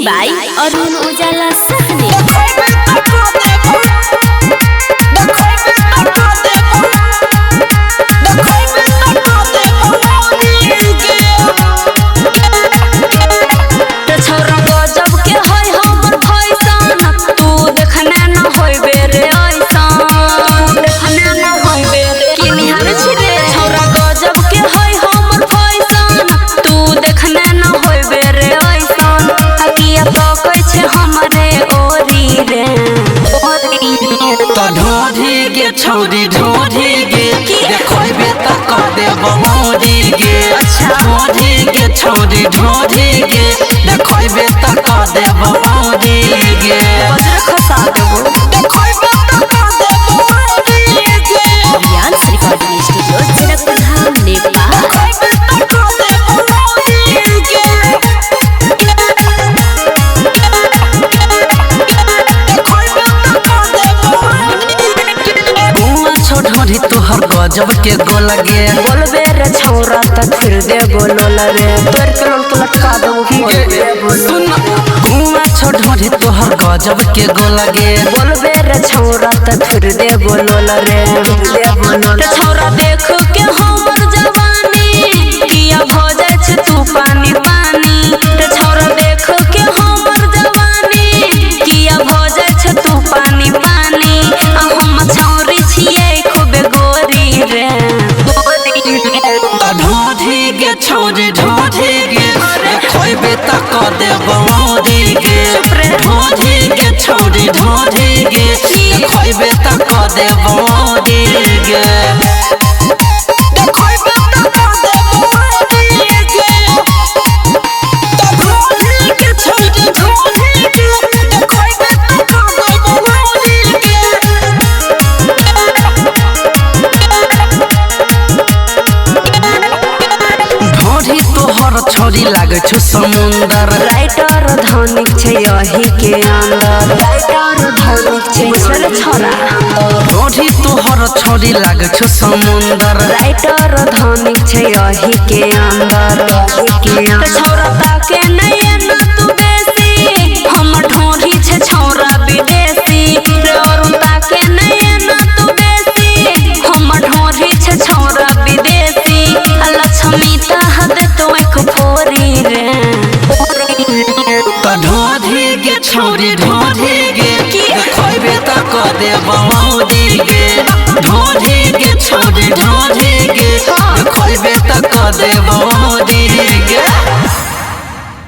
बाई अरुण उजाला सहनी। छोड़ी ढोढ़ी गे देखोबे त क देब मोरी गे ढोढ़ी गे छोड़ी ढोढ़ी गे देखोबे त क देब मोरी गे वज्र खसा देबो देखोबे त क देब मोरी गे अभियान रिकॉर्डिंग स्टूडियो जनकपुर धाम नेपाल। देखोबे त क देब मोरी गे ढोढ़ी तोहर गजब के गोल गे बोलबे रे छौरा त फिर दे बोलल रे तोर के लोल के लटका देबो सुन घुमा छो ढोढ़ी तोहर गजब के गोल गे बोलबे रे छौरा त फिर दे बोलल रे छौरा देख के हमर जवानी किया भ जाय छ तू पानी पानी रे छौरा देख के हमर जवानी किया भ जाय छ तू पानी पानी हम छौरी छियै खूबे गोरी रे ढोढ़ी गे छोड़ी ढोढ़ी गे खोबे त क देब मोरी गे ढोढ़ी गे छोड़ी ढोढ़ी गे खोबे त क देब मोरी गे छोरी लागे छु समुंदर राइटर धनिक छै यही के अंदर राइटर धनिक छै बुझल छोरा ढोढ़ी तोहर छोरी लागे छु समुंदर राइटर धनिक छै यही के अंदर छौरा ताके नहीं न तू बेसी हम ढोढ़ी छै छौरा विदेशी अरुण ताके नहीं न तू बेसी हम ढोढ़ी छै छौरा विदेशी लक्ष्मी ता हद तो एक फोरी रे ढोढ़ी गे छोरी ढोढ़ी गे खोबे त क देब मोरी गे ढोढ़ी गे छोरी ढोढ़ी गे खोबे त क देब मोरी गे।